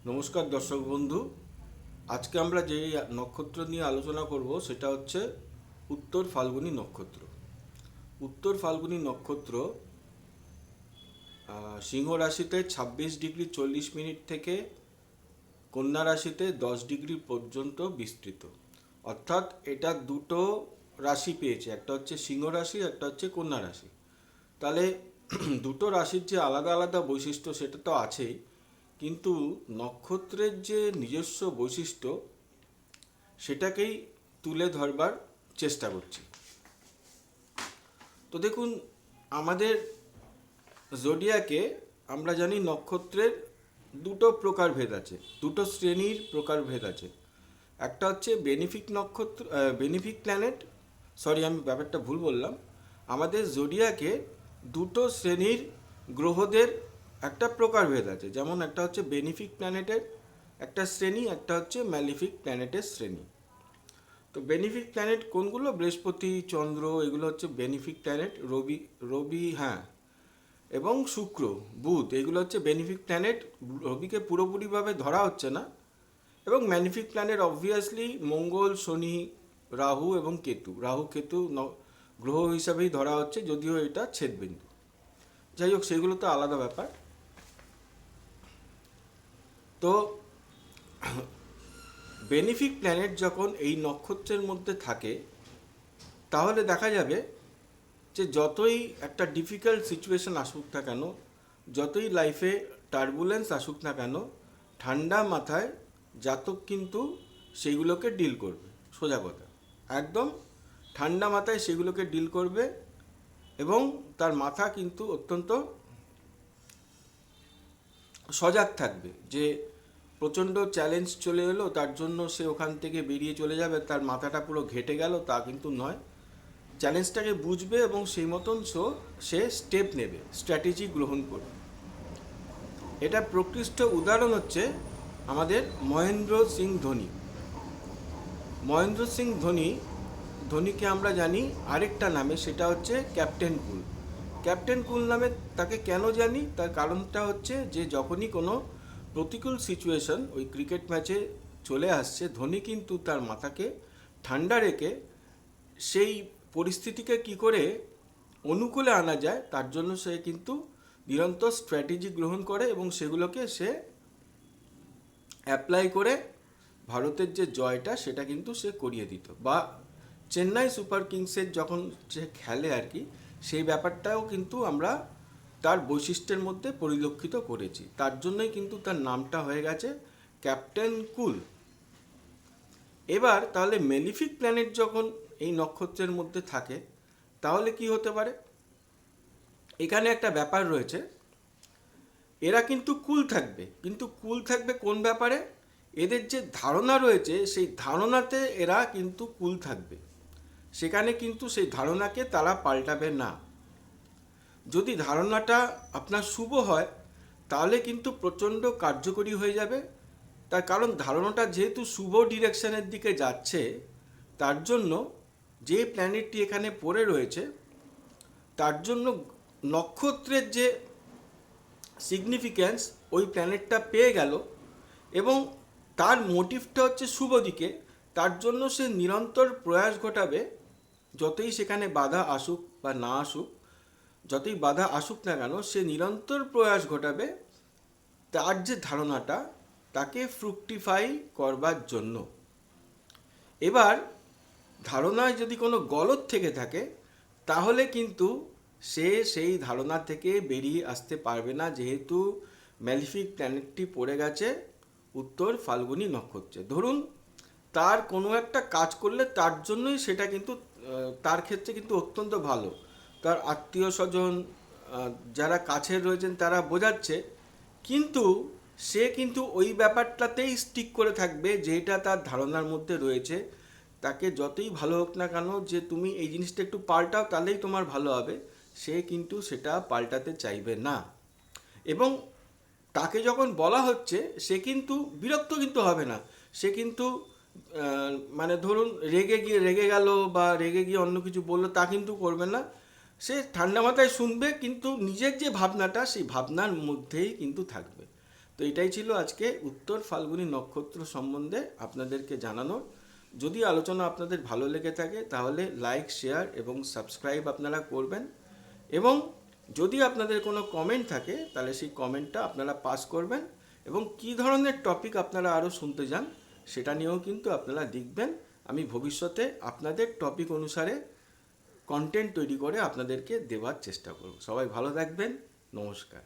নমস্কার দর্শক বন্ধু। আজকে আমরা যে নক্ষত্র নিয়ে আলোচনা করব সেটা হচ্ছে উত্তর ফাল্গুনী নক্ষত্র। উত্তর ফাল্গুনী নক্ষত্র সিংহ রাশিতে 26°40' থেকে কন্যা রাশিতে 10° পর্যন্ত বিস্তৃত। অর্থাৎ এটা দুটো রাশি পেয়েছে, একটা হচ্ছে সিংহ রাশি, একটা হচ্ছে কন্যা রাশি। তাহলে দুটো রাশির যে আলাদা আলাদা বৈশিষ্ট্য সেটা তো আছেই, কিন্তু নক্ষত্রের যে নিজস্ব বৈশিষ্ট্য সেটাকেই তুলে ধরবার চেষ্টা করছি। তো দেখুন, আমাদের জোডিয়াকে আমরা জানি নক্ষত্রের দুটো প্রকারভেদ আছে, দুটো শ্রেণীর প্রকারভেদ আছে। একটা হচ্ছে বেনিফিক নক্ষত্র, বেনিফিক প্ল্যানেট। সরি, আমি ব্যাপারটা ভুল বললাম। আমাদের জোডিয়াকে দুটো শ্রেণীর গ্রহদের একটা প্রকারভেদ আছে। যেমন একটা হচ্ছে বেনিফিক প্ল্যানেটের একটা শ্রেণী, একটা হচ্ছে ম্যালিফিক প্ল্যানেটের শ্রেণী। তো বেনিফিক প্ল্যানেট কোনগুলো? বৃহস্পতি, চন্দ্র, এগুলো হচ্ছে বেনিফিক প্ল্যানেট। রবি রবি হ্যাঁ, এবং শুক্র, বুধ, এগুলো হচ্ছে বেনিফিক প্ল্যানেট। রবিকে পুরোপুরিভাবে ধরা হচ্ছে না। এবং ম্যালিফিক প্ল্যানেট অবভিয়াসলি মঙ্গল, শনি, রাহু এবং কেতু। রাহু কেতু গ্রহ হিসাবেই ধরা হচ্ছে, যদিও এটা ছেদবিন্দু। যাই হোক, সেগুলো তো আলাদা ব্যাপার। তো বেনিফিক প্ল্যানেট যখন এই নক্ষত্রের মধ্যে থাকে, তাহলে দেখা যাবে যে যতই একটা ডিফিকাল্ট সিচুয়েশন আসুক না কেন, যতই লাইফে টার্বুলেন্স আসুক না কেন, ঠান্ডা মাথায় জাতক কিন্তু সেইগুলোকে ডিল করবে। সোজা কথা, একদম ঠান্ডা মাথায় সেগুলোকে ডিল করবে। এবং তার মাথা কিন্তু অত্যন্ত সজাগ থাকবে যে প্রচণ্ড চ্যালেঞ্জ চলে এলো, তার জন্য সে ওখান থেকে বেরিয়ে চলে যাবে, তার মাথাটা পুরো ঘেটে গেল, তা কিন্তু নয়। চ্যালেঞ্জটাকে বুঝবে এবং সেই মতন সে স্টেপ নেবে, স্ট্র্যাটেজি গ্রহণ করবে। এটা প্রকৃষ্ট উদাহরণ হচ্ছে আমাদের মহেন্দ্র সিং ধোনি। মহেন্দ্র সিং ধোনিকে আমরা জানি আরেকটা নামে, সেটা হচ্ছে ক্যাপ্টেন কুল। ক্যাপ্টেন কুল নামে তাকে কেন জানি? তার কারণটা হচ্ছে যে যখনই কোনো প্রতিকূল সিচুয়েশন ওই ক্রিকেট ম্যাচে চলে আসছে, ধোনি কিন্তু তার মাথাকে ঠান্ডা রেখে সেই পরিস্থিতিকে কি করে অনুকূলে আনা যায় তার জন্য সে কিন্তু নিরন্তর স্ট্র্যাটেজি গ্রহণ করে এবং সেগুলোকে সে অ্যাপ্লাই করে ভারতের যে জয়টা সেটা কিন্তু সে করিয়ে দিত। বা চেন্নাই সুপার কিংসের যখন সে খেলে আর কি, সেই ব্যাপারটাও কিন্তু আমরা তার বৈশিষ্ট্যের মধ্যে পরিলক্ষিত করেছি। তার জন্যই কিন্তু তার নামটা হয়ে গেছে ক্যাপ্টেন কুল। এবার তাহলে মেলিফিক প্ল্যানেট যখন এই নক্ষত্রের মধ্যে থাকে, তাহলে কি হতে পারে? এখানে একটা ব্যাপার রয়েছে, এরা কিন্তু কুল থাকবে, কিন্তু কুল থাকবে কোন ব্যাপারে? এদের যে ধারণা রয়েছে সেই ধারণাতে এরা কিন্তু কুল থাকবে। সেখানে কিন্তু সেই ধারণাকে তারা পাল্টাবে না। যদি ধারণাটা আপনার শুভ হয় তাহলে কিন্তু প্রচণ্ড কার্যকরী হয়ে যাবে। তার কারণ ধারণাটা যেহেতু শুভ ডিরেকশনের দিকে যাচ্ছে, তার জন্য যে প্ল্যানেটটি এখানে পড়ে রয়েছে তার জন্য নক্ষত্রের যে সিগনিফিক্যান্স ওই প্ল্যানেটটা পেয়ে গেল এবং তার মোটিভটা হচ্ছে শুভ দিকে। তার জন্য সে নিরন্তর প্রয়াস ঘটাবে, যতই সেখানে বাধা আসুক বা না আসুক, যতই বাধা আসুক না কেন সে নিরন্তর প্রয়াস ঘটাবে তার যে ধারণাটা তাকে ফ্রুক্টিফাই করবার জন্য। এবার ধারণায় যদি কোনো গলদ থেকে থাকে তাহলে কিন্তু সে সেই ধারণা থেকে বেরিয়ে আসতে পারবে না, যেহেতু ম্যালিফিক প্ল্যানেটটি পড়ে গেছে উত্তর ফাল্গুনী নক্ষত্রে। ধরুন তার কোনো একটা কাজ করলে তার জন্যই সেটা কিন্তু তার ক্ষেত্রে কিন্তু অত্যন্ত ভালো। তার আত্মীয় স্বজন যারা কাছের রয়েছেন তারা বোঝাচ্ছে, কিন্তু সে কিন্তু ওই ব্যাপারটাতেই স্টিক করে থাকবে যেটা তার ধারণার মধ্যে রয়েছে। তাকে যতই ভালো হোক না কেন যে তুমি এই জিনিসটা একটু পাল্টাও তাহলেই তোমার ভালো হবে, সে কিন্তু সেটা পাল্টাতে চাইবে না। এবং তাকে যখন বলা হচ্ছে সে কিন্তু বিরক্ত কিন্তু হবে না। সে কিন্তু মানে ধরুন রেগে গেল বা রেগে গিয়ে অন্য কিছু বললো তা কিন্তু করবে না। সে ঠান্ডা মাথায় শুনবে, কিন্তু নিজের যে ভাবনাটা সেই ভাবনার মধ্যেই কিন্তু থাকবে। তো এটাই ছিল আজকে উত্তর ফাল্গুনী নক্ষত্র সম্বন্ধে আপনাদেরকে জানানোর। যদি আলোচনা আপনাদের ভালো লেগে থাকে তাহলে লাইক, শেয়ার এবং সাবস্ক্রাইব আপনারা করবেন। এবং যদি আপনাদের কোনো কমেন্ট থাকে তাহলে সেই কমেন্টটা আপনারা পাস করবেন, এবং কী ধরনের টপিক আপনারা আরও শুনতে চান সেটা নিয়েও কিন্তু আপনারা লিখবেন। আমি ভবিষ্যতে আপনাদের টপিক অনুসারে কন্টেন্ট তৈরি করে আপনাদেরকে দেওয়ার চেষ্টা করব। সবাই ভালো থাকবেন। নমস্কার।